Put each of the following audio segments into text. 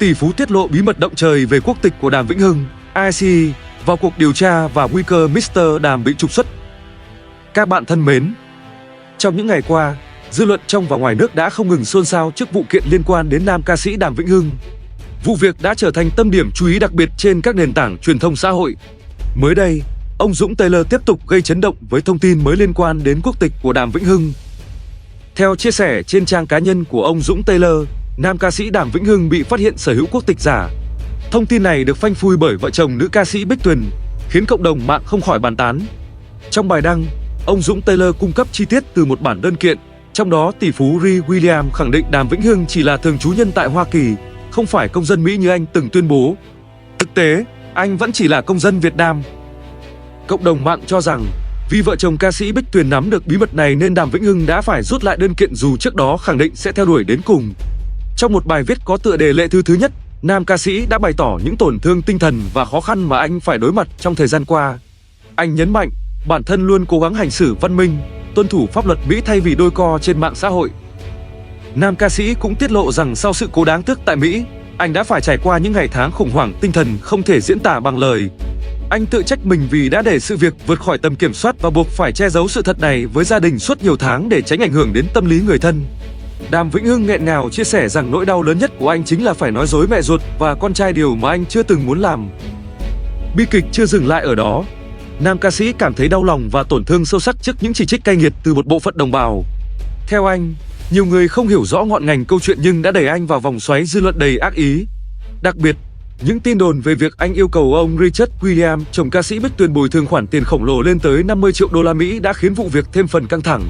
Tỷ phú tiết lộ bí mật động trời về quốc tịch của Đàm Vĩnh Hưng, ICE vào cuộc điều tra và nguy cơ Mr. Đàm bị trục xuất. Các bạn thân mến, trong những ngày qua, dư luận trong và ngoài nước đã không ngừng xôn xao trước vụ kiện liên quan đến nam ca sĩ Đàm Vĩnh Hưng. Vụ việc đã trở thành tâm điểm chú ý đặc biệt trên các nền tảng truyền thông xã hội. Mới đây, ông Dũng Taylor tiếp tục gây chấn động với thông tin mới liên quan đến quốc tịch của Đàm Vĩnh Hưng. Theo chia sẻ trên trang cá nhân của ông Dũng Taylor, nam ca sĩ Đàm Vĩnh Hưng bị phát hiện sở hữu quốc tịch giả. Thông tin này được phanh phui bởi vợ chồng nữ ca sĩ Bích Tuyền, khiến cộng đồng mạng không khỏi bàn tán. Trong bài đăng, ông Dũng Taylor cung cấp chi tiết từ một bản đơn kiện, trong đó tỷ phú Ray William khẳng định Đàm Vĩnh Hưng chỉ là thường trú nhân tại Hoa Kỳ, không phải công dân Mỹ như anh từng tuyên bố. Thực tế, anh vẫn chỉ là công dân Việt Nam. Cộng đồng mạng cho rằng, vì vợ chồng ca sĩ Bích Tuyền nắm được bí mật này nên Đàm Vĩnh Hưng đã phải rút lại đơn kiện dù trước đó khẳng định sẽ theo đuổi đến cùng. Trong một bài viết có tựa đề Lệ thư thứ nhất, nam ca sĩ đã bày tỏ những tổn thương tinh thần và khó khăn mà anh phải đối mặt trong thời gian qua. Anh nhấn mạnh, bản thân luôn cố gắng hành xử văn minh, tuân thủ pháp luật Mỹ thay vì đôi co trên mạng xã hội. Nam ca sĩ cũng tiết lộ rằng sau sự cố đáng tiếc tại Mỹ, anh đã phải trải qua những ngày tháng khủng hoảng tinh thần không thể diễn tả bằng lời. Anh tự trách mình vì đã để sự việc vượt khỏi tầm kiểm soát và buộc phải che giấu sự thật này với gia đình suốt nhiều tháng để tránh ảnh hưởng đến tâm lý người thân. Đàm Vĩnh Hưng nghẹn ngào chia sẻ rằng nỗi đau lớn nhất của anh chính là phải nói dối mẹ ruột và con trai, điều mà anh chưa từng muốn làm. Bi kịch chưa dừng lại ở đó. Nam ca sĩ cảm thấy đau lòng và tổn thương sâu sắc trước những chỉ trích cay nghiệt từ một bộ phận đồng bào. Theo anh, nhiều người không hiểu rõ ngọn ngành câu chuyện nhưng đã đẩy anh vào vòng xoáy dư luận đầy ác ý. Đặc biệt, những tin đồn về việc anh yêu cầu ông Richard Williams, chồng ca sĩ Bích Tuyền, bồi thường khoản tiền khổng lồ lên tới 50 triệu đô la Mỹ đã khiến vụ việc thêm phần căng thẳng.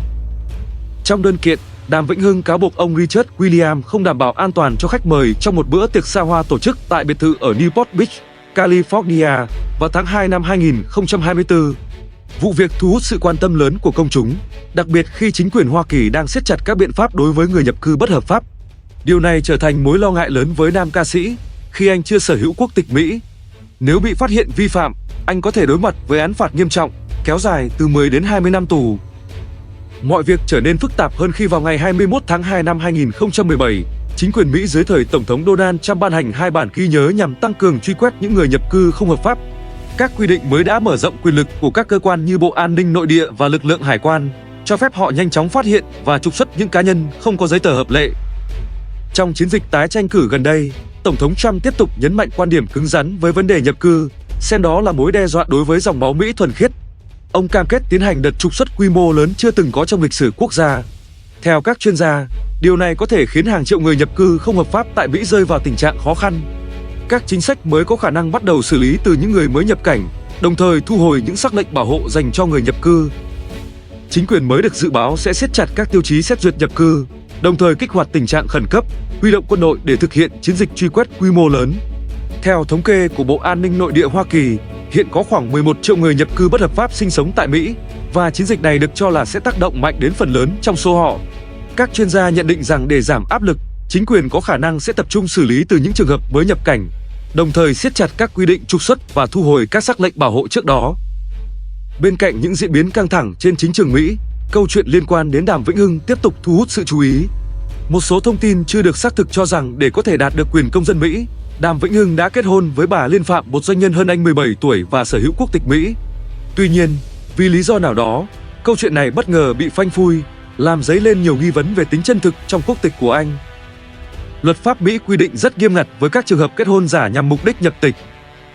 Trong đơn kiện, Đàm Vĩnh Hưng cáo buộc ông Richard Williams không đảm bảo an toàn cho khách mời trong một bữa tiệc xa hoa tổ chức tại biệt thự ở Newport Beach, California vào tháng 2 năm 2024. Vụ việc thu hút sự quan tâm lớn của công chúng, đặc biệt khi chính quyền Hoa Kỳ đang siết chặt các biện pháp đối với người nhập cư bất hợp pháp. Điều này trở thành mối lo ngại lớn với nam ca sĩ khi anh chưa sở hữu quốc tịch Mỹ. Nếu bị phát hiện vi phạm, anh có thể đối mặt với án phạt nghiêm trọng, kéo dài từ 10 đến 20 năm tù. Mọi việc trở nên phức tạp hơn khi vào ngày 21 tháng 2 năm 2017, chính quyền Mỹ dưới thời Tổng thống Donald Trump ban hành hai bản ghi nhớ nhằm tăng cường truy quét những người nhập cư không hợp pháp. Các quy định mới đã mở rộng quyền lực của các cơ quan như Bộ An ninh Nội địa và lực lượng hải quan, cho phép họ nhanh chóng phát hiện và trục xuất những cá nhân không có giấy tờ hợp lệ. Trong chiến dịch tái tranh cử gần đây, Tổng thống Trump tiếp tục nhấn mạnh quan điểm cứng rắn với vấn đề nhập cư, xem đó là mối đe dọa đối với dòng máu Mỹ thuần khiết. Ông cam kết tiến hành đợt trục xuất quy mô lớn chưa từng có trong lịch sử quốc gia. Theo các chuyên gia, điều này có thể khiến hàng triệu người nhập cư không hợp pháp tại Mỹ rơi vào tình trạng khó khăn. Các chính sách mới có khả năng bắt đầu xử lý từ những người mới nhập cảnh, đồng thời thu hồi những sắc lệnh bảo hộ dành cho người nhập cư. Chính quyền mới được dự báo sẽ siết chặt các tiêu chí xét duyệt nhập cư, đồng thời kích hoạt tình trạng khẩn cấp, huy động quân đội để thực hiện chiến dịch truy quét quy mô lớn. Theo thống kê của Bộ An ninh Nội địa Hoa Kỳ, hiện có khoảng 11 triệu người nhập cư bất hợp pháp sinh sống tại Mỹ, và chiến dịch này được cho là sẽ tác động mạnh đến phần lớn trong số họ. Các chuyên gia nhận định rằng để giảm áp lực, chính quyền có khả năng sẽ tập trung xử lý từ những trường hợp mới nhập cảnh, đồng thời siết chặt các quy định trục xuất và thu hồi các sắc lệnh bảo hộ trước đó. Bên cạnh những diễn biến căng thẳng trên chính trường Mỹ, câu chuyện liên quan đến Đàm Vĩnh Hưng tiếp tục thu hút sự chú ý. Một số thông tin chưa được xác thực cho rằng để có thể đạt được quyền công dân Mỹ, Đàm Vĩnh Hưng đã kết hôn với bà Liên Phạm, một doanh nhân hơn anh 17 tuổi và sở hữu quốc tịch Mỹ. Tuy nhiên, vì lý do nào đó, câu chuyện này bất ngờ bị phanh phui, làm dấy lên nhiều nghi vấn về tính chân thực trong quốc tịch của anh. Luật pháp Mỹ quy định rất nghiêm ngặt với các trường hợp kết hôn giả nhằm mục đích nhập tịch.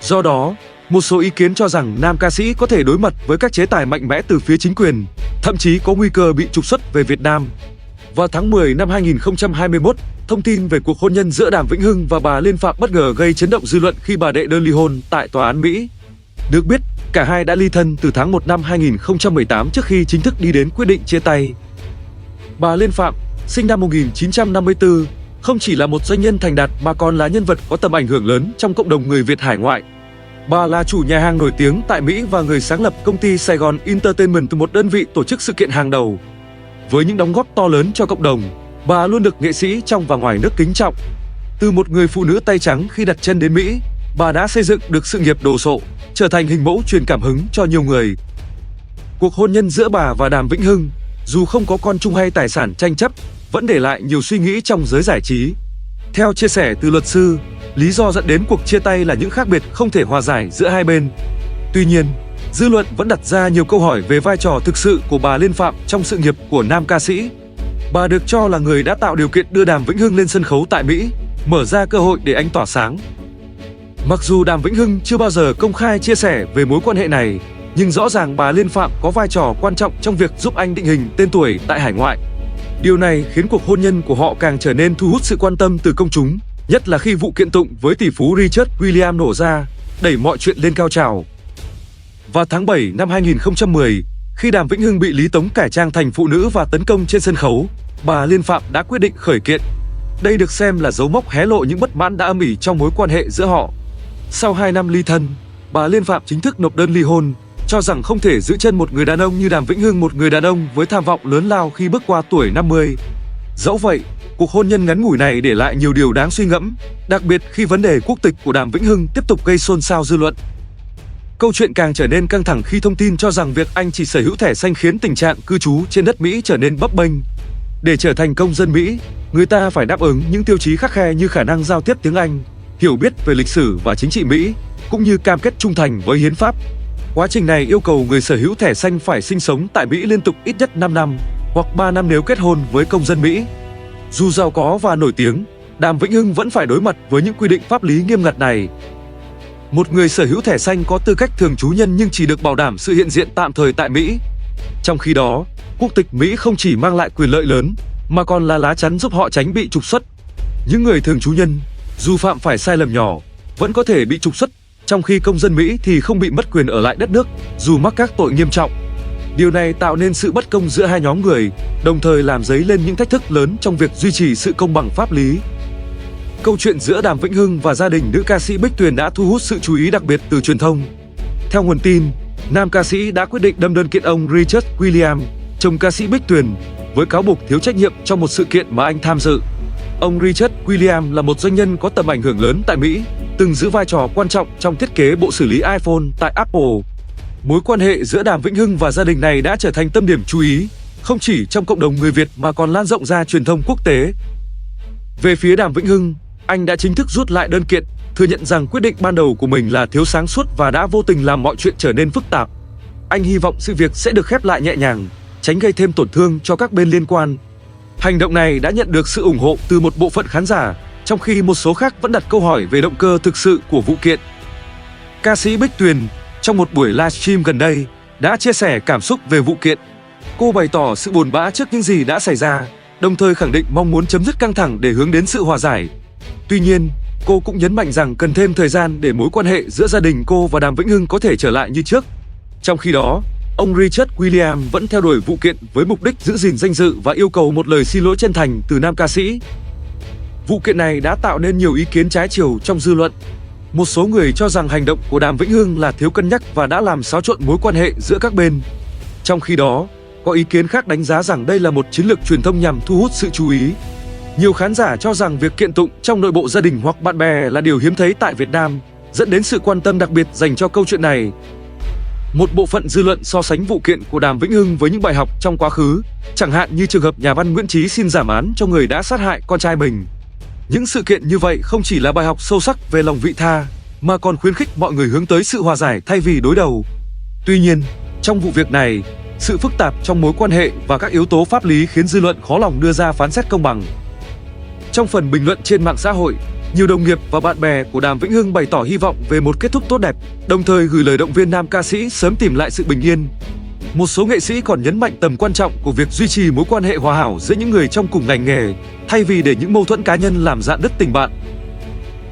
Do đó, một số ý kiến cho rằng nam ca sĩ có thể đối mặt với các chế tài mạnh mẽ từ phía chính quyền, thậm chí có nguy cơ bị trục xuất về Việt Nam. Vào tháng 10 năm 2021, thông tin về cuộc hôn nhân giữa Đàm Vĩnh Hưng và bà Liên Phạm bất ngờ gây chấn động dư luận khi bà đệ đơn ly hôn tại tòa án Mỹ. Được biết, cả hai đã ly thân từ tháng 1 năm 2018 trước khi chính thức đi đến quyết định chia tay. Bà Liên Phạm, sinh năm 1954, không chỉ là một doanh nhân thành đạt mà còn là nhân vật có tầm ảnh hưởng lớn trong cộng đồng người Việt hải ngoại. Bà là chủ nhà hàng nổi tiếng tại Mỹ và người sáng lập công ty Sài Gòn Entertainment, một đơn vị tổ chức sự kiện hàng đầu. Với những đóng góp to lớn cho cộng đồng, bà luôn được nghệ sĩ trong và ngoài nước kính trọng. Từ một người phụ nữ tay trắng khi đặt chân đến Mỹ, bà đã xây dựng được sự nghiệp đồ sộ, trở thành hình mẫu truyền cảm hứng cho nhiều người. Cuộc hôn nhân giữa bà và Đàm Vĩnh Hưng, dù không có con chung hay tài sản tranh chấp, vẫn để lại nhiều suy nghĩ trong giới giải trí. Theo chia sẻ từ luật sư, Lý do dẫn đến cuộc chia tay là những khác biệt không thể hòa giải giữa hai bên. Tuy nhiên, dư luận vẫn đặt ra nhiều câu hỏi về vai trò thực sự của bà Liên Phạm trong sự nghiệp của nam ca sĩ. Bà được cho là người đã tạo điều kiện đưa Đàm Vĩnh Hưng lên sân khấu tại Mỹ, mở ra cơ hội để anh tỏa sáng. Mặc dù Đàm Vĩnh Hưng chưa bao giờ công khai chia sẻ về mối quan hệ này, nhưng rõ ràng bà Liên Phạm có vai trò quan trọng trong việc giúp anh định hình tên tuổi tại hải ngoại. Điều này khiến cuộc hôn nhân của họ càng trở nên thu hút sự quan tâm từ công chúng, nhất là khi vụ kiện tụng với tỷ phú Richard Williams nổ ra, đẩy mọi chuyện lên cao trào. Vào tháng 7 năm 2010, khi Đàm Vĩnh Hưng bị Lý Tống cải trang thành phụ nữ và tấn công trên sân khấu, bà Liên Phạm đã quyết định khởi kiện. Đây được xem là dấu mốc hé lộ những bất mãn đã âm ỉ trong mối quan hệ giữa họ. Sau 2 năm ly thân, bà Liên Phạm chính thức nộp đơn ly hôn, cho rằng không thể giữ chân một người đàn ông như Đàm Vĩnh Hưng, một người đàn ông với tham vọng lớn lao khi bước qua tuổi 50. Dẫu vậy, cuộc hôn nhân ngắn ngủi này để lại nhiều điều đáng suy ngẫm, đặc biệt khi vấn đề quốc tịch của Đàm Vĩnh Hưng tiếp tục gây xôn xao dư luận. Câu chuyện càng trở nên căng thẳng khi thông tin cho rằng việc anh chỉ sở hữu thẻ xanh khiến tình trạng cư trú trên đất Mỹ trở nên bấp bênh. Để trở thành công dân Mỹ, người ta phải đáp ứng những tiêu chí khắt khe như khả năng giao tiếp tiếng Anh, hiểu biết về lịch sử và chính trị Mỹ, cũng như cam kết trung thành với hiến pháp. Quá trình này yêu cầu người sở hữu thẻ xanh phải sinh sống tại Mỹ liên tục ít nhất 5 năm, hoặc 3 năm nếu kết hôn với công dân Mỹ. Dù giàu có và nổi tiếng, Đàm Vĩnh Hưng vẫn phải đối mặt với những quy định pháp lý nghiêm ngặt này. Một người sở hữu thẻ xanh có tư cách thường trú nhân nhưng chỉ được bảo đảm sự hiện diện tạm thời tại Mỹ. Trong khi đó, quốc tịch Mỹ không chỉ mang lại quyền lợi lớn, mà còn là lá chắn giúp họ tránh bị trục xuất. Những người thường trú nhân, dù phạm phải sai lầm nhỏ, vẫn có thể bị trục xuất, trong khi công dân Mỹ thì không bị mất quyền ở lại đất nước, dù mắc các tội nghiêm trọng. Điều này tạo nên sự bất công giữa hai nhóm người, đồng thời làm dấy lên những thách thức lớn trong việc duy trì sự công bằng pháp lý. Câu chuyện giữa Đàm Vĩnh Hưng và gia đình nữ ca sĩ Bích Tuyền đã thu hút sự chú ý đặc biệt từ truyền thông. Theo nguồn tin, nam ca sĩ đã quyết định đâm đơn kiện ông Richard Williams, chồng ca sĩ Bích Tuyền, với cáo buộc thiếu trách nhiệm trong một sự kiện mà anh tham dự. Ông Richard Williams là một doanh nhân có tầm ảnh hưởng lớn tại Mỹ, từng giữ vai trò quan trọng trong thiết kế bộ xử lý iPhone tại Apple. Mối quan hệ giữa Đàm Vĩnh Hưng và gia đình này đã trở thành tâm điểm chú ý, không chỉ trong cộng đồng người Việt mà còn lan rộng ra truyền thông quốc tế. Về phía Đàm Vĩnh Hưng, anh đã chính thức rút lại đơn kiện, thừa nhận rằng quyết định ban đầu của mình là thiếu sáng suốt và đã vô tình làm mọi chuyện trở nên phức tạp. Anh hy vọng sự việc sẽ được khép lại nhẹ nhàng, tránh gây thêm tổn thương cho các bên liên quan. Hành động này đã nhận được sự ủng hộ từ một bộ phận khán giả, trong khi một số khác vẫn đặt câu hỏi về động cơ thực sự của vụ kiện. Ca sĩ Bích Tuyền, trong một buổi livestream gần đây, đã chia sẻ cảm xúc về vụ kiện. Cô bày tỏ sự buồn bã trước những gì đã xảy ra, đồng thời khẳng định mong muốn chấm dứt căng thẳng để hướng đến sự hòa giải. Tuy nhiên, cô cũng nhấn mạnh rằng cần thêm thời gian để mối quan hệ giữa gia đình cô và Đàm Vĩnh Hưng có thể trở lại như trước. Trong khi đó, ông Richard Williams vẫn theo đuổi vụ kiện với mục đích giữ gìn danh dự và yêu cầu một lời xin lỗi chân thành từ nam ca sĩ. Vụ kiện này đã tạo nên nhiều ý kiến trái chiều trong dư luận. Một số người cho rằng hành động của Đàm Vĩnh Hưng là thiếu cân nhắc và đã làm xáo trộn mối quan hệ giữa các bên. Trong khi đó, có ý kiến khác đánh giá rằng đây là một chiến lược truyền thông nhằm thu hút sự chú ý. Nhiều khán giả cho rằng việc kiện tụng trong nội bộ gia đình hoặc bạn bè là điều hiếm thấy tại Việt Nam, dẫn đến sự quan tâm đặc biệt dành cho câu chuyện này. Một bộ phận dư luận so sánh vụ kiện của Đàm Vĩnh Hưng với những bài học trong quá khứ, chẳng hạn như trường hợp nhà văn Nguyễn Trí xin giảm án cho người đã sát hại con trai mình. Những sự kiện như vậy không chỉ là bài học sâu sắc về lòng vị tha, mà còn khuyến khích mọi người hướng tới sự hòa giải thay vì đối đầu. Tuy nhiên, trong vụ việc này, sự phức tạp trong mối quan hệ và các yếu tố pháp lý khiến dư luận khó lòng đưa ra phán xét công bằng. Trong phần bình luận trên mạng xã hội, nhiều đồng nghiệp và bạn bè của Đàm Vĩnh Hưng bày tỏ hy vọng về một kết thúc tốt đẹp, đồng thời gửi lời động viên nam ca sĩ sớm tìm lại sự bình yên. Một số nghệ sĩ còn nhấn mạnh tầm quan trọng của việc duy trì mối quan hệ hòa hảo giữa những người trong cùng ngành nghề, thay vì để những mâu thuẫn cá nhân làm rạn nứt tình bạn.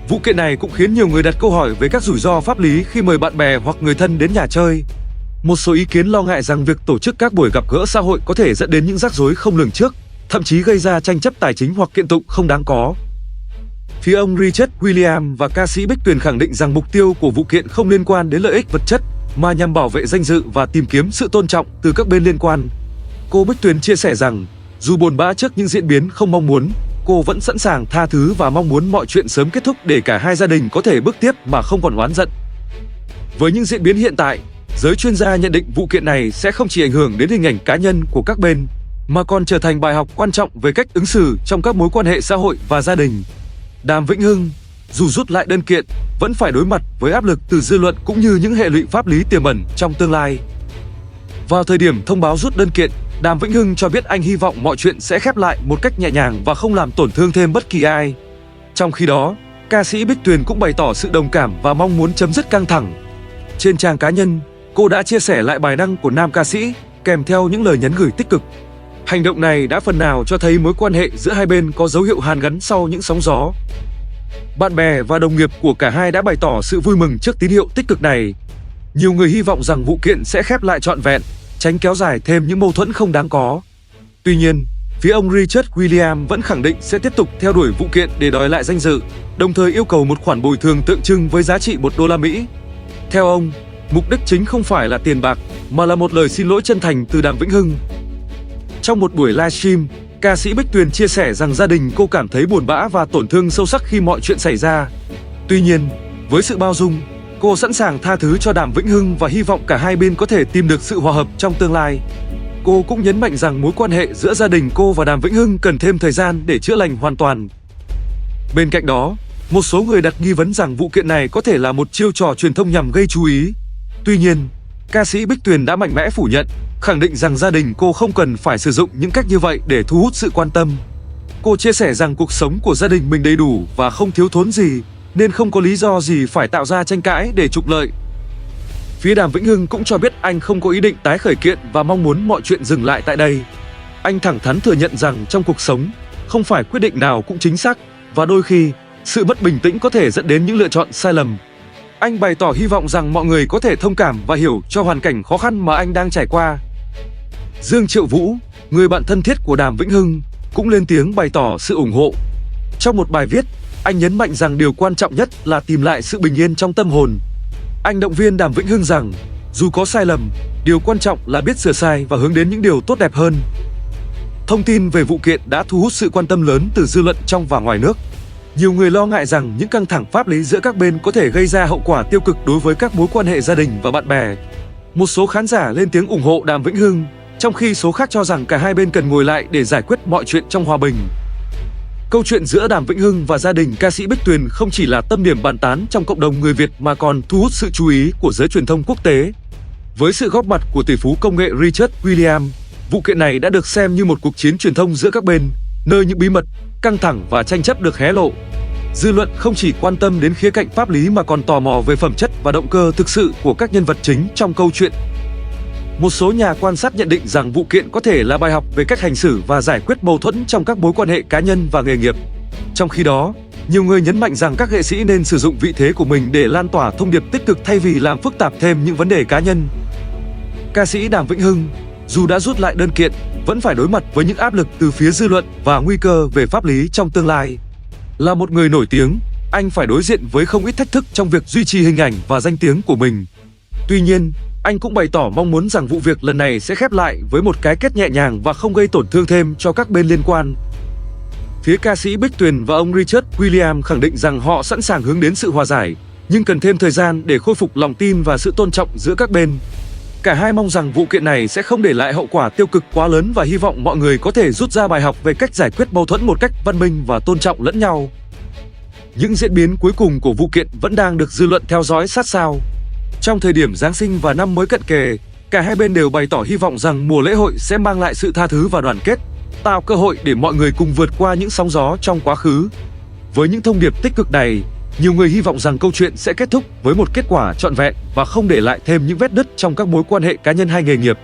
Vụ kiện này cũng khiến nhiều người đặt câu hỏi về các rủi ro pháp lý khi mời bạn bè hoặc người thân đến nhà chơi. Một số ý kiến lo ngại rằng việc tổ chức các buổi gặp gỡ xã hội có thể dẫn đến những rắc rối không lường trước, thậm chí gây ra tranh chấp tài chính hoặc kiện tụng không đáng có. Phía ông Richard Williams và ca sĩ Bích Tuyền khẳng định rằng mục tiêu của vụ kiện không liên quan đến lợi ích vật chất, mà nhằm bảo vệ danh dự và tìm kiếm sự tôn trọng từ các bên liên quan. Cô Bích Tuyền chia sẻ rằng, dù buồn bã trước những diễn biến không mong muốn, cô vẫn sẵn sàng tha thứ và mong muốn mọi chuyện sớm kết thúc để cả hai gia đình có thể bước tiếp mà không còn oán giận. Với những diễn biến hiện tại, giới chuyên gia nhận định vụ kiện này sẽ không chỉ ảnh hưởng đến hình ảnh cá nhân của các bên, mà còn trở thành bài học quan trọng về cách ứng xử trong các mối quan hệ xã hội và gia đình. Đàm Vĩnh Hưng, dù rút lại đơn kiện, vẫn phải đối mặt với áp lực từ dư luận cũng như những hệ lụy pháp lý tiềm ẩn trong tương lai. Vào thời điểm thông báo rút đơn kiện, Đàm Vĩnh Hưng cho biết anh hy vọng mọi chuyện sẽ khép lại một cách nhẹ nhàng và không làm tổn thương thêm bất kỳ ai. Trong khi đó, ca sĩ Bích Tuyền cũng bày tỏ sự đồng cảm và mong muốn chấm dứt căng thẳng. Trên trang cá nhân, cô đã chia sẻ lại bài đăng của nam ca sĩ, kèm theo những lời nhắn gửi tích cực. Hành động này đã phần nào cho thấy mối quan hệ giữa hai bên có dấu hiệu hàn gắn sau những sóng gió. Bạn bè và đồng nghiệp của cả hai đã bày tỏ sự vui mừng trước tín hiệu tích cực này. Nhiều người hy vọng rằng vụ kiện sẽ khép lại trọn vẹn, tránh kéo dài thêm những mâu thuẫn không đáng có. Tuy nhiên, phía ông Richard Williams vẫn khẳng định sẽ tiếp tục theo đuổi vụ kiện để đòi lại danh dự, đồng thời yêu cầu một khoản bồi thường tượng trưng với giá trị $1. Theo ông, mục đích chính không phải là tiền bạc, mà là một lời xin lỗi chân thành từ Đàm Vĩnh Hưng. Trong một buổi livestream, ca sĩ Bích Tuyền chia sẻ rằng gia đình cô cảm thấy buồn bã và tổn thương sâu sắc khi mọi chuyện xảy ra. Tuy nhiên, với sự bao dung, cô sẵn sàng tha thứ cho Đàm Vĩnh Hưng và hy vọng cả hai bên có thể tìm được sự hòa hợp trong tương lai. Cô cũng nhấn mạnh rằng mối quan hệ giữa gia đình cô và Đàm Vĩnh Hưng cần thêm thời gian để chữa lành hoàn toàn. Bên cạnh đó, một số người đặt nghi vấn rằng vụ kiện này có thể là một chiêu trò truyền thông nhằm gây chú ý. Tuy nhiên, ca sĩ Bích Tuyền đã mạnh mẽ phủ nhận, khẳng định rằng gia đình cô không cần phải sử dụng những cách như vậy để thu hút sự quan tâm. Cô chia sẻ rằng cuộc sống của gia đình mình đầy đủ và không thiếu thốn gì, nên không có lý do gì phải tạo ra tranh cãi để trục lợi. Phía Đàm Vĩnh Hưng cũng cho biết anh không có ý định tái khởi kiện và mong muốn mọi chuyện dừng lại tại đây. Anh thẳng thắn thừa nhận rằng trong cuộc sống, không phải quyết định nào cũng chính xác, và đôi khi, sự mất bình tĩnh có thể dẫn đến những lựa chọn sai lầm. Anh bày tỏ hy vọng rằng mọi người có thể thông cảm và hiểu cho hoàn cảnh khó khăn mà anh đang trải qua. Dương Triệu Vũ, người bạn thân thiết của Đàm Vĩnh Hưng, cũng lên tiếng bày tỏ sự ủng hộ. Trong một bài viết, anh nhấn mạnh rằng điều quan trọng nhất là tìm lại sự bình yên trong tâm hồn. Anh động viên Đàm Vĩnh Hưng rằng, dù có sai lầm, điều quan trọng là biết sửa sai và hướng đến những điều tốt đẹp hơn. Thông tin về vụ kiện đã thu hút sự quan tâm lớn từ dư luận trong và ngoài nước. Nhiều người lo ngại rằng những căng thẳng pháp lý giữa các bên có thể gây ra hậu quả tiêu cực đối với các mối quan hệ gia đình và bạn bè. Một số khán giả lên tiếng ủng hộ Đàm Vĩnh Hưng, trong khi số khác cho rằng cả hai bên cần ngồi lại để giải quyết mọi chuyện trong hòa bình. Câu chuyện giữa Đàm Vĩnh Hưng và gia đình ca sĩ Bích Tuyền không chỉ là tâm điểm bàn tán trong cộng đồng người Việt mà còn thu hút sự chú ý của giới truyền thông quốc tế. Với sự góp mặt của tỷ phú công nghệ Richard Williams, vụ kiện này đã được xem như một cuộc chiến truyền thông giữa các bên, nơi những bí mật, căng thẳng và tranh chấp được hé lộ. Dư luận không chỉ quan tâm đến khía cạnh pháp lý mà còn tò mò về phẩm chất và động cơ thực sự của các nhân vật chính trong câu chuyện. Một số nhà quan sát nhận định rằng vụ kiện có thể là bài học về cách hành xử và giải quyết mâu thuẫn trong các mối quan hệ cá nhân và nghề nghiệp. Trong khi đó, nhiều người nhấn mạnh rằng các nghệ sĩ nên sử dụng vị thế của mình để lan tỏa thông điệp tích cực thay vì làm phức tạp thêm những vấn đề cá nhân. Ca sĩ Đàm Vĩnh Hưng, dù đã rút lại đơn kiện, vẫn phải đối mặt với những áp lực từ phía dư luận và nguy cơ về pháp lý trong tương lai. Là một người nổi tiếng, anh phải đối diện với không ít thách thức trong việc duy trì hình ảnh và danh tiếng của mình. Tuy nhiên, anh cũng bày tỏ mong muốn rằng vụ việc lần này sẽ khép lại với một cái kết nhẹ nhàng và không gây tổn thương thêm cho các bên liên quan. Phía ca sĩ Bích Tuyền và ông Richard Williams khẳng định rằng họ sẵn sàng hướng đến sự hòa giải, nhưng cần thêm thời gian để khôi phục lòng tin và sự tôn trọng giữa các bên. Cả hai mong rằng vụ kiện này sẽ không để lại hậu quả tiêu cực quá lớn và hy vọng mọi người có thể rút ra bài học về cách giải quyết mâu thuẫn một cách văn minh và tôn trọng lẫn nhau. Những diễn biến cuối cùng của vụ kiện vẫn đang được dư luận theo dõi sát sao. Trong thời điểm Giáng sinh và năm mới cận kề, cả hai bên đều bày tỏ hy vọng rằng mùa lễ hội sẽ mang lại sự tha thứ và đoàn kết, tạo cơ hội để mọi người cùng vượt qua những sóng gió trong quá khứ. Với những thông điệp tích cực này, nhiều người hy vọng rằng câu chuyện sẽ kết thúc với một kết quả trọn vẹn và không để lại thêm những vết nứt trong các mối quan hệ cá nhân hay nghề nghiệp.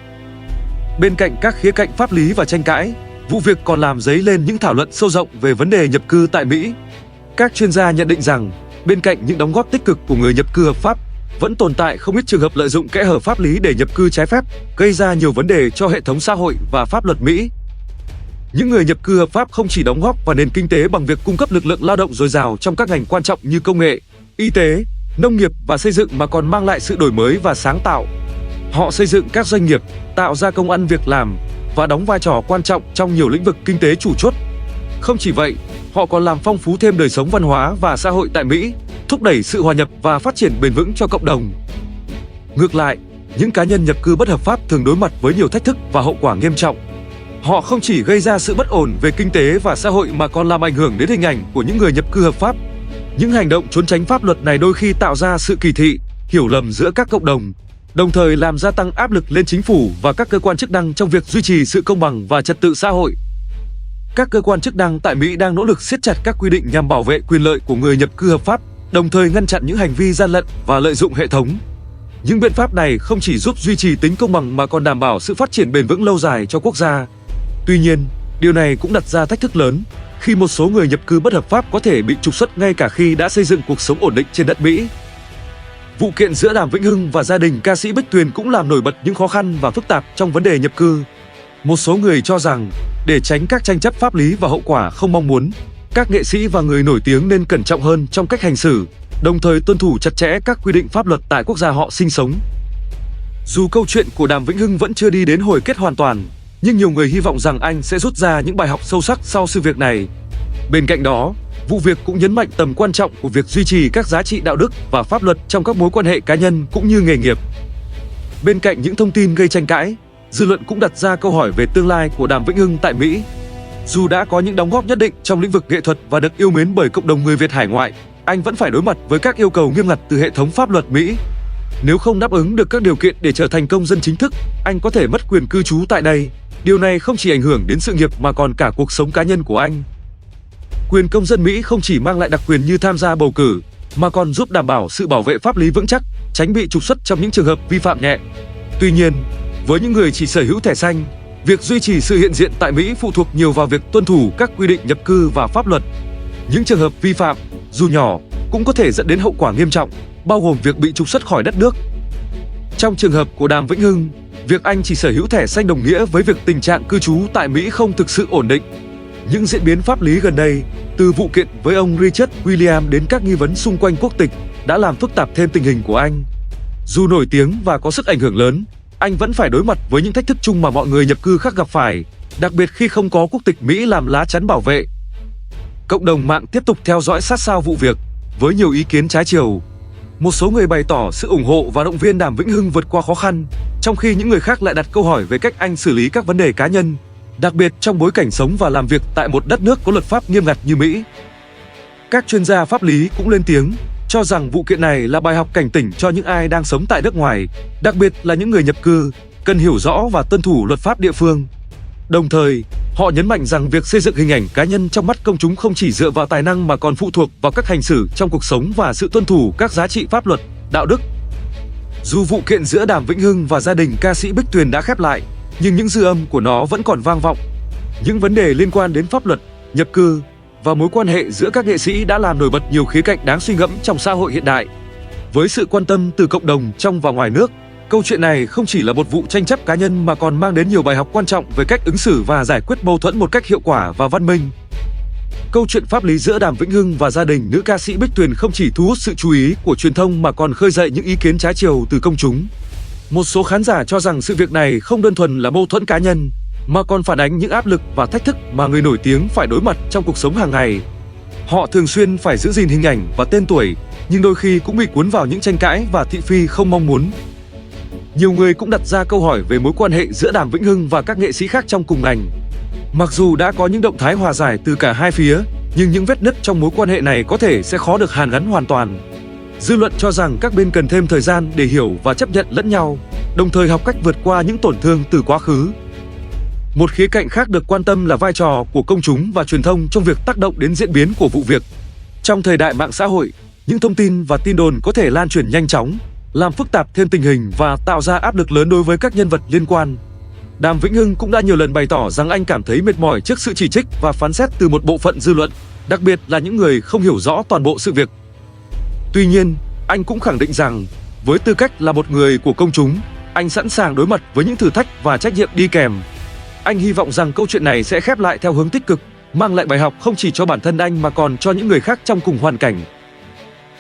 Bên cạnh các khía cạnh pháp lý và tranh cãi, vụ việc còn làm dấy lên những thảo luận sâu rộng về vấn đề nhập cư tại Mỹ. Các chuyên gia nhận định rằng, bên cạnh những đóng góp tích cực của người nhập cư hợp pháp, vẫn tồn tại không ít trường hợp lợi dụng kẽ hở pháp lý để nhập cư trái phép, gây ra nhiều vấn đề cho hệ thống xã hội và pháp luật Mỹ. Những người nhập cư hợp pháp không chỉ đóng góp vào nền kinh tế bằng việc cung cấp lực lượng lao động dồi dào trong các ngành quan trọng như công nghệ, y tế, nông nghiệp và xây dựng mà còn mang lại sự đổi mới và sáng tạo. Họ xây dựng các doanh nghiệp, tạo ra công ăn việc làm và đóng vai trò quan trọng trong nhiều lĩnh vực kinh tế chủ chốt. Không chỉ vậy, họ còn làm phong phú thêm đời sống văn hóa và xã hội tại Mỹ, thúc đẩy sự hòa nhập và phát triển bền vững cho cộng đồng. Ngược lại, những cá nhân nhập cư bất hợp pháp thường đối mặt với nhiều thách thức và hậu quả nghiêm trọng. Họ không chỉ gây ra sự bất ổn về kinh tế và xã hội mà còn làm ảnh hưởng đến hình ảnh của những người nhập cư hợp pháp. Những hành động trốn tránh pháp luật này đôi khi tạo ra sự kỳ thị, hiểu lầm giữa các cộng đồng, đồng thời làm gia tăng áp lực lên chính phủ và các cơ quan chức năng trong việc duy trì sự công bằng và trật tự xã hội. Các cơ quan chức năng tại Mỹ đang nỗ lực siết chặt các quy định nhằm bảo vệ quyền lợi của người nhập cư hợp pháp, đồng thời ngăn chặn những hành vi gian lận và lợi dụng hệ thống. Những biện pháp này không chỉ giúp duy trì tính công bằng mà còn đảm bảo sự phát triển bền vững lâu dài cho quốc gia. Tuy nhiên, điều này cũng đặt ra thách thức lớn khi một số người nhập cư bất hợp pháp có thể bị trục xuất ngay cả khi đã xây dựng cuộc sống ổn định trên đất Mỹ. Vụ kiện giữa Đàm Vĩnh Hưng và gia đình ca sĩ Bích Tuyền cũng làm nổi bật những khó khăn và phức tạp trong vấn đề nhập cư. Một số người cho rằng, để tránh các tranh chấp pháp lý và hậu quả không mong muốn, các nghệ sĩ và người nổi tiếng nên cẩn trọng hơn trong cách hành xử, đồng thời tuân thủ chặt chẽ các quy định pháp luật tại quốc gia họ sinh sống. Dù câu chuyện của Đàm Vĩnh Hưng vẫn chưa đi đến hồi kết hoàn toàn, nhưng nhiều người hy vọng rằng anh sẽ rút ra những bài học sâu sắc sau sự việc này. Bên cạnh đó, vụ việc cũng nhấn mạnh tầm quan trọng của việc duy trì các giá trị đạo đức và pháp luật trong các mối quan hệ cá nhân cũng như nghề nghiệp. Bên cạnh những thông tin gây tranh cãi, dư luận cũng đặt ra câu hỏi về tương lai của Đàm Vĩnh Hưng tại Mỹ. Dù đã có những đóng góp nhất định trong lĩnh vực nghệ thuật và được yêu mến bởi cộng đồng người Việt hải ngoại, anh vẫn phải đối mặt với các yêu cầu nghiêm ngặt từ hệ thống pháp luật Mỹ. Nếu không đáp ứng được các điều kiện để trở thành công dân chính thức, anh có thể mất quyền cư trú tại đây. Điều này không chỉ ảnh hưởng đến sự nghiệp mà còn cả cuộc sống cá nhân của anh. Quyền công dân Mỹ không chỉ mang lại đặc quyền như tham gia bầu cử, mà còn giúp đảm bảo sự bảo vệ pháp lý vững chắc, tránh bị trục xuất trong những trường hợp vi phạm nhẹ. Tuy nhiên, với những người chỉ sở hữu thẻ xanh, việc duy trì sự hiện diện tại Mỹ phụ thuộc nhiều vào việc tuân thủ các quy định nhập cư và pháp luật. Những trường hợp vi phạm, dù nhỏ, cũng có thể dẫn đến hậu quả nghiêm trọng, bao gồm việc bị trục xuất khỏi đất nước. Trong trường hợp của Đàm Vĩnh Hưng, việc anh chỉ sở hữu thẻ xanh đồng nghĩa với việc tình trạng cư trú tại Mỹ không thực sự ổn định. Những diễn biến pháp lý gần đây, từ vụ kiện với ông Richard Williams đến các nghi vấn xung quanh quốc tịch, đã làm phức tạp thêm tình hình của anh. Dù nổi tiếng và có sức ảnh hưởng lớn, anh vẫn phải đối mặt với những thách thức chung mà mọi người nhập cư khác gặp phải, đặc biệt khi không có quốc tịch Mỹ làm lá chắn bảo vệ. Cộng đồng mạng tiếp tục theo dõi sát sao vụ việc, với nhiều ý kiến trái chiều. Một số người bày tỏ sự ủng hộ và động viên Đàm Vĩnh Hưng vượt qua khó khăn, trong khi những người khác lại đặt câu hỏi về cách anh xử lý các vấn đề cá nhân, đặc biệt trong bối cảnh sống và làm việc tại một đất nước có luật pháp nghiêm ngặt như Mỹ. Các chuyên gia pháp lý cũng lên tiếng, cho rằng vụ kiện này là bài học cảnh tỉnh cho những ai đang sống tại nước ngoài, đặc biệt là những người nhập cư, cần hiểu rõ và tuân thủ luật pháp địa phương. Đồng thời, họ nhấn mạnh rằng việc xây dựng hình ảnh cá nhân trong mắt công chúng không chỉ dựa vào tài năng mà còn phụ thuộc vào cách hành xử trong cuộc sống và sự tuân thủ các giá trị pháp luật, đạo đức. Dù vụ kiện giữa Đàm Vĩnh Hưng và gia đình ca sĩ Bích Tuyền đã khép lại, nhưng những dư âm của nó vẫn còn vang vọng. Những vấn đề liên quan đến pháp luật, nhập cư và mối quan hệ giữa các nghệ sĩ đã làm nổi bật nhiều khía cạnh đáng suy ngẫm trong xã hội hiện đại. Với sự quan tâm từ cộng đồng trong và ngoài nước, câu chuyện này không chỉ là một vụ tranh chấp cá nhân mà còn mang đến nhiều bài học quan trọng về cách ứng xử và giải quyết mâu thuẫn một cách hiệu quả và văn minh. Câu chuyện pháp lý giữa Đàm Vĩnh Hưng và gia đình nữ ca sĩ Bích Tuyền không chỉ thu hút sự chú ý của truyền thông mà còn khơi dậy những ý kiến trái chiều từ công chúng. Một số khán giả cho rằng sự việc này không đơn thuần là mâu thuẫn cá nhân, mà còn phản ánh những áp lực và thách thức mà người nổi tiếng phải đối mặt trong cuộc sống hàng ngày. Họ thường xuyên phải giữ gìn hình ảnh và tên tuổi, nhưng đôi khi cũng bị cuốn vào những tranh cãi và thị phi không mong muốn. Nhiều người cũng đặt ra câu hỏi về mối quan hệ giữa Đàm Vĩnh Hưng và các nghệ sĩ khác trong cùng ngành. Mặc dù đã có những động thái hòa giải từ cả hai phía, nhưng những vết nứt trong mối quan hệ này có thể sẽ khó được hàn gắn hoàn toàn. Dư luận cho rằng các bên cần thêm thời gian để hiểu và chấp nhận lẫn nhau, đồng thời học cách vượt qua những tổn thương từ quá khứ. Một khía cạnh khác được quan tâm là vai trò của công chúng và truyền thông trong việc tác động đến diễn biến của vụ việc. Trong thời đại mạng xã hội, những thông tin và tin đồn có thể lan truyền nhanh chóng, làm phức tạp thêm tình hình và tạo ra áp lực lớn đối với các nhân vật liên quan. Đàm Vĩnh Hưng cũng đã nhiều lần bày tỏ rằng anh cảm thấy mệt mỏi trước sự chỉ trích và phán xét từ một bộ phận dư luận, đặc biệt là những người không hiểu rõ toàn bộ sự việc. Tuy nhiên, anh cũng khẳng định rằng, với tư cách là một người của công chúng, anh sẵn sàng đối mặt với những thử thách và trách nhiệm đi kèm. Anh hy vọng rằng câu chuyện này sẽ khép lại theo hướng tích cực, mang lại bài học không chỉ cho bản thân anh mà còn cho những người khác trong cùng hoàn cảnh.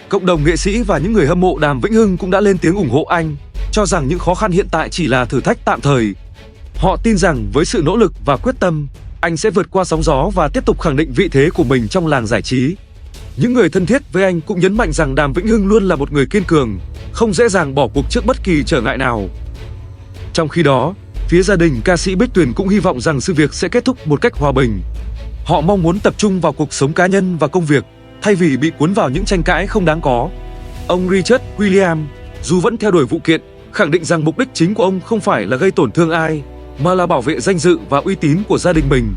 Cộng đồng nghệ sĩ và những người hâm mộ Đàm Vĩnh Hưng cũng đã lên tiếng ủng hộ anh, cho rằng những khó khăn hiện tại chỉ là thử thách tạm thời. Họ tin rằng với sự nỗ lực và quyết tâm, anh sẽ vượt qua sóng gió và tiếp tục khẳng định vị thế của mình trong làng giải trí. Những người thân thiết với anh cũng nhấn mạnh rằng Đàm Vĩnh Hưng luôn là một người kiên cường, không dễ dàng bỏ cuộc trước bất kỳ trở ngại nào. Trong khi đó, phía gia đình ca sĩ Bích Tuyền cũng hy vọng rằng sự việc sẽ kết thúc một cách hòa bình. Họ mong muốn tập trung vào cuộc sống cá nhân và công việc, thay vì bị cuốn vào những tranh cãi không đáng có. Ông Richard William, dù vẫn theo đuổi vụ kiện, khẳng định rằng mục đích chính của ông không phải là gây tổn thương ai, mà là bảo vệ danh dự và uy tín của gia đình mình.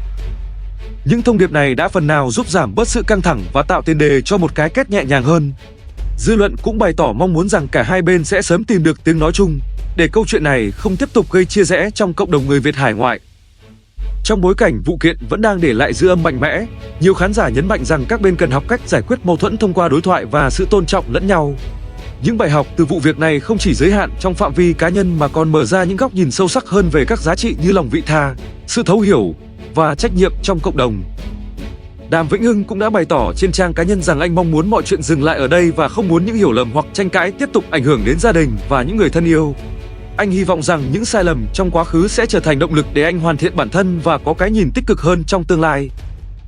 Những thông điệp này đã phần nào giúp giảm bớt sự căng thẳng và tạo tiền đề cho một cái kết nhẹ nhàng hơn. Dư luận cũng bày tỏ mong muốn rằng cả hai bên sẽ sớm tìm được tiếng nói chung, để câu chuyện này không tiếp tục gây chia rẽ trong cộng đồng người Việt hải ngoại. Trong bối cảnh vụ kiện vẫn đang để lại dư âm mạnh mẽ, nhiều khán giả nhấn mạnh rằng các bên cần học cách giải quyết mâu thuẫn thông qua đối thoại và sự tôn trọng lẫn nhau. Những bài học từ vụ việc này không chỉ giới hạn trong phạm vi cá nhân mà còn mở ra những góc nhìn sâu sắc hơn về các giá trị như lòng vị tha, sự thấu hiểu và trách nhiệm trong cộng đồng. Đàm Vĩnh Hưng cũng đã bày tỏ trên trang cá nhân rằng anh mong muốn mọi chuyện dừng lại ở đây và không muốn những hiểu lầm hoặc tranh cãi tiếp tục ảnh hưởng đến gia đình và những người thân yêu. Anh hy vọng rằng những sai lầm trong quá khứ sẽ trở thành động lực để anh hoàn thiện bản thân và có cái nhìn tích cực hơn trong tương lai.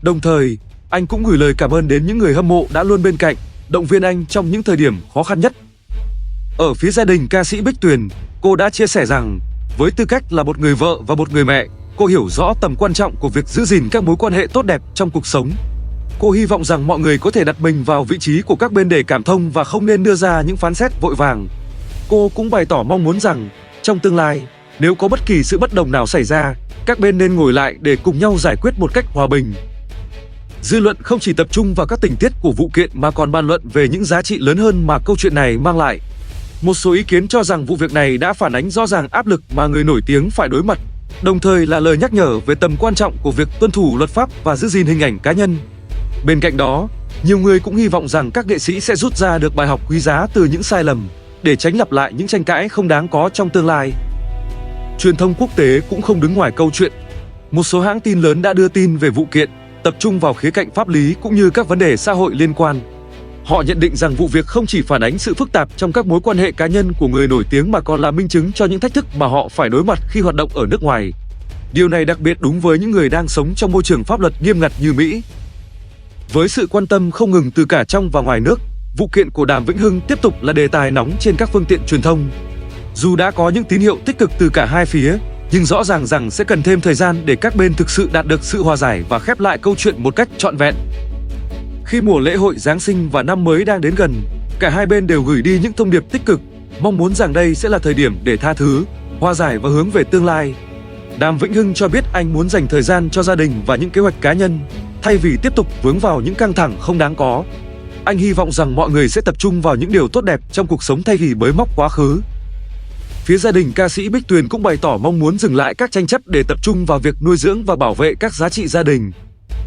Đồng thời, anh cũng gửi lời cảm ơn đến những người hâm mộ đã luôn bên cạnh, động viên anh trong những thời điểm khó khăn nhất. Ở phía gia đình ca sĩ Bích Tuyền, cô đã chia sẻ rằng, với tư cách là một người vợ và một người mẹ, cô hiểu rõ tầm quan trọng của việc giữ gìn các mối quan hệ tốt đẹp trong cuộc sống. Cô hy vọng rằng mọi người có thể đặt mình vào vị trí của các bên để cảm thông và không nên đưa ra những phán xét vội vàng. Cô cũng bày tỏ mong muốn rằng, trong tương lai, nếu có bất kỳ sự bất đồng nào xảy ra, các bên nên ngồi lại để cùng nhau giải quyết một cách hòa bình. Dư luận không chỉ tập trung vào các tình tiết của vụ kiện mà còn bàn luận về những giá trị lớn hơn mà câu chuyện này mang lại. Một số ý kiến cho rằng vụ việc này đã phản ánh rõ ràng áp lực mà người nổi tiếng phải đối mặt, đồng thời là lời nhắc nhở về tầm quan trọng của việc tuân thủ luật pháp và giữ gìn hình ảnh cá nhân. Bên cạnh đó, nhiều người cũng hy vọng rằng các nghệ sĩ sẽ rút ra được bài học quý giá từ những sai lầm, để tránh lặp lại những tranh cãi không đáng có trong tương lai. Truyền thông quốc tế cũng không đứng ngoài câu chuyện. Một số hãng tin lớn đã đưa tin về vụ kiện, tập trung vào khía cạnh pháp lý cũng như các vấn đề xã hội liên quan. Họ nhận định rằng vụ việc không chỉ phản ánh sự phức tạp trong các mối quan hệ cá nhân của người nổi tiếng mà còn là minh chứng cho những thách thức mà họ phải đối mặt khi hoạt động ở nước ngoài. Điều này đặc biệt đúng với những người đang sống trong môi trường pháp luật nghiêm ngặt như Mỹ. Với sự quan tâm không ngừng từ cả trong và ngoài nước, vụ kiện của Đàm Vĩnh Hưng tiếp tục là đề tài nóng trên các phương tiện truyền thông. Dù đã có những tín hiệu tích cực từ cả hai phía, nhưng rõ ràng rằng sẽ cần thêm thời gian để các bên thực sự đạt được sự hòa giải và khép lại câu chuyện một cách trọn vẹn. Khi mùa lễ hội Giáng sinh và năm mới đang đến gần, cả hai bên đều gửi đi những thông điệp tích cực, mong muốn rằng đây sẽ là thời điểm để tha thứ, hòa giải và hướng về tương lai. Đàm Vĩnh Hưng cho biết anh muốn dành thời gian cho gia đình và những kế hoạch cá nhân, thay vì tiếp tục vướng vào những căng thẳng không đáng có. Anh hy vọng rằng mọi người sẽ tập trung vào những điều tốt đẹp trong cuộc sống thay vì bới móc quá khứ. Phía gia đình ca sĩ Bích Tuyền cũng bày tỏ mong muốn dừng lại các tranh chấp để tập trung vào việc nuôi dưỡng và bảo vệ các giá trị gia đình.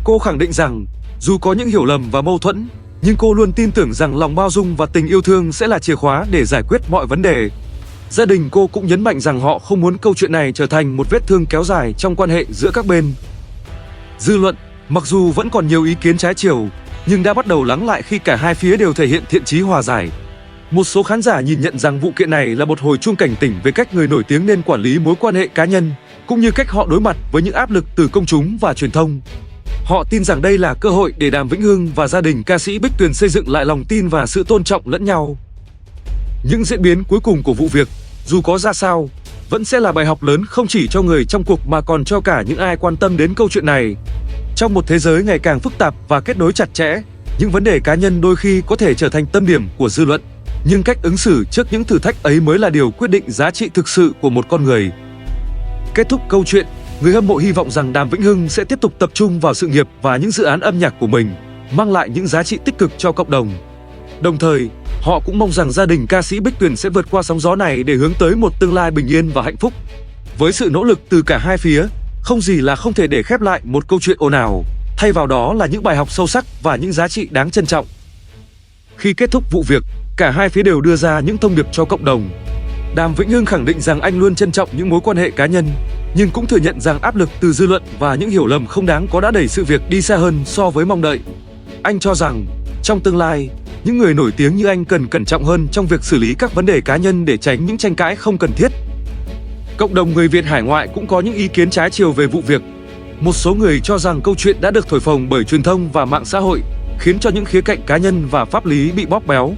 Cô khẳng định rằng, dù có những hiểu lầm và mâu thuẫn, nhưng cô luôn tin tưởng rằng lòng bao dung và tình yêu thương sẽ là chìa khóa để giải quyết mọi vấn đề. Gia đình cô cũng nhấn mạnh rằng họ không muốn câu chuyện này trở thành một vết thương kéo dài trong quan hệ giữa các bên. Dư luận, mặc dù vẫn còn nhiều ý kiến trái chiều, nhưng đã bắt đầu lắng lại khi cả hai phía đều thể hiện thiện chí hòa giải. Một số khán giả nhìn nhận rằng vụ kiện này là một hồi chuông cảnh tỉnh về cách người nổi tiếng nên quản lý mối quan hệ cá nhân, cũng như cách họ đối mặt với những áp lực từ công chúng và truyền thông. Họ tin rằng đây là cơ hội để Đàm Vĩnh Hưng và gia đình ca sĩ Bích Tuyền xây dựng lại lòng tin và sự tôn trọng lẫn nhau. Những diễn biến cuối cùng của vụ việc, dù có ra sao, vẫn sẽ là bài học lớn không chỉ cho người trong cuộc mà còn cho cả những ai quan tâm đến câu chuyện này. Trong một thế giới ngày càng phức tạp và kết nối chặt chẽ, những vấn đề cá nhân đôi khi có thể trở thành tâm điểm của dư luận, nhưng cách ứng xử trước những thử thách ấy mới là điều quyết định giá trị thực sự của một con người. Kết thúc câu chuyện, người hâm mộ hy vọng rằng Đàm Vĩnh Hưng sẽ tiếp tục tập trung vào sự nghiệp và những dự án âm nhạc của mình, mang lại những giá trị tích cực cho cộng đồng. Đồng thời, họ cũng mong rằng gia đình ca sĩ Bích Tuyền sẽ vượt qua sóng gió này để hướng tới một tương lai bình yên và hạnh phúc. Với sự nỗ lực từ cả hai phía, không gì là không thể để khép lại một câu chuyện ồn ào, thay vào đó là những bài học sâu sắc và những giá trị đáng trân trọng. Khi kết thúc vụ việc, cả hai phía đều đưa ra những thông điệp cho cộng đồng. Đàm Vĩnh Hưng khẳng định rằng anh luôn trân trọng những mối quan hệ cá nhân, nhưng cũng thừa nhận rằng áp lực từ dư luận và những hiểu lầm không đáng có đã đẩy sự việc đi xa hơn so với mong đợi. Anh cho rằng, trong tương lai, những người nổi tiếng như anh cần cẩn trọng hơn trong việc xử lý các vấn đề cá nhân để tránh những tranh cãi không cần thiết. Cộng đồng người Việt hải ngoại cũng có những ý kiến trái chiều về vụ việc. Một số người cho rằng câu chuyện đã được thổi phồng bởi truyền thông và mạng xã hội, khiến cho những khía cạnh cá nhân và pháp lý bị bóp méo.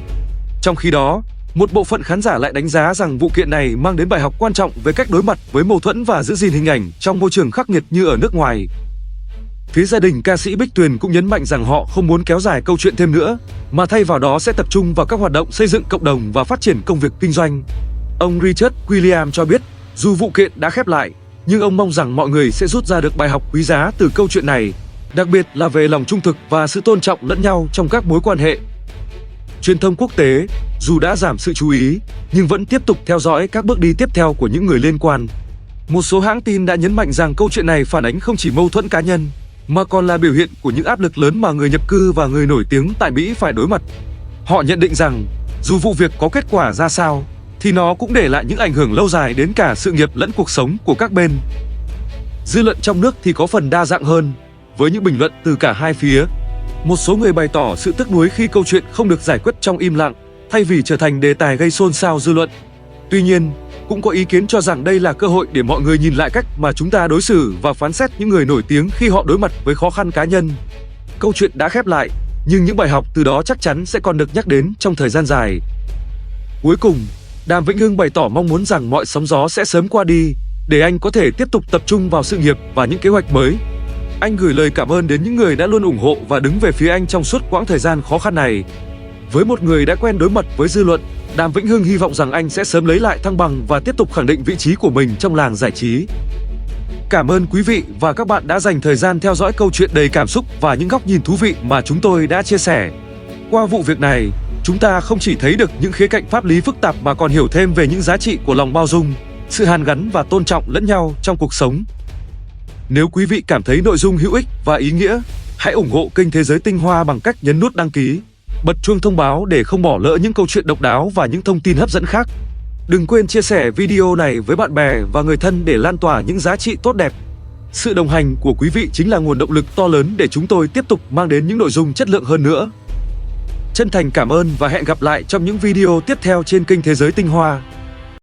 Trong khi đó, một bộ phận khán giả lại đánh giá rằng vụ kiện này mang đến bài học quan trọng về cách đối mặt với mâu thuẫn và giữ gìn hình ảnh trong môi trường khắc nghiệt như ở nước ngoài. Phía gia đình ca sĩ Bích Tuyền cũng nhấn mạnh rằng họ không muốn kéo dài câu chuyện thêm nữa, mà thay vào đó sẽ tập trung vào các hoạt động xây dựng cộng đồng và phát triển công việc kinh doanh. Ông Richard William cho biết, dù vụ kiện đã khép lại, nhưng ông mong rằng mọi người sẽ rút ra được bài học quý giá từ câu chuyện này, đặc biệt là về lòng trung thực và sự tôn trọng lẫn nhau trong các mối quan hệ. Truyền thông quốc tế, dù đã giảm sự chú ý, nhưng vẫn tiếp tục theo dõi các bước đi tiếp theo của những người liên quan. Một số hãng tin đã nhấn mạnh rằng câu chuyện này phản ánh không chỉ mâu thuẫn cá nhân, mà còn là biểu hiện của những áp lực lớn mà người nhập cư và người nổi tiếng tại Mỹ phải đối mặt. Họ nhận định rằng, dù vụ việc có kết quả ra sao, thì nó cũng để lại những ảnh hưởng lâu dài đến cả sự nghiệp lẫn cuộc sống của các bên. Dư luận trong nước thì có phần đa dạng hơn, với những bình luận từ cả hai phía. Một số người bày tỏ sự tiếc nuối khi câu chuyện không được giải quyết trong im lặng, thay vì trở thành đề tài gây xôn xao dư luận. Tuy nhiên, cũng có ý kiến cho rằng đây là cơ hội để mọi người nhìn lại cách mà chúng ta đối xử và phán xét những người nổi tiếng khi họ đối mặt với khó khăn cá nhân. Câu chuyện đã khép lại, nhưng những bài học từ đó chắc chắn sẽ còn được nhắc đến trong thời gian dài. Cuối cùng, Đàm Vĩnh Hưng bày tỏ mong muốn rằng mọi sóng gió sẽ sớm qua đi, để anh có thể tiếp tục tập trung vào sự nghiệp và những kế hoạch mới. Anh gửi lời cảm ơn đến những người đã luôn ủng hộ và đứng về phía anh trong suốt quãng thời gian khó khăn này. Với một người đã quen đối mặt với dư luận, Đàm Vĩnh Hưng hy vọng rằng anh sẽ sớm lấy lại thăng bằng và tiếp tục khẳng định vị trí của mình trong làng giải trí. Cảm ơn quý vị và các bạn đã dành thời gian theo dõi câu chuyện đầy cảm xúc và những góc nhìn thú vị mà chúng tôi đã chia sẻ. Qua vụ việc này, chúng ta không chỉ thấy được những khía cạnh pháp lý phức tạp mà còn hiểu thêm về những giá trị của lòng bao dung, sự hàn gắn và tôn trọng lẫn nhau trong cuộc sống. Nếu quý vị cảm thấy nội dung hữu ích và ý nghĩa, hãy ủng hộ kênh Thế Giới Tinh Hoa bằng cách nhấn nút đăng ký, bật chuông thông báo để không bỏ lỡ những câu chuyện độc đáo và những thông tin hấp dẫn khác. Đừng quên chia sẻ video này với bạn bè và người thân để lan tỏa những giá trị tốt đẹp. Sự đồng hành của quý vị chính là nguồn động lực to lớn để chúng tôi tiếp tục mang đến những nội dung chất lượng hơn nữa. Chân thành cảm ơn và hẹn gặp lại trong những video tiếp theo trên kênh Thế Giới Tinh Hoa.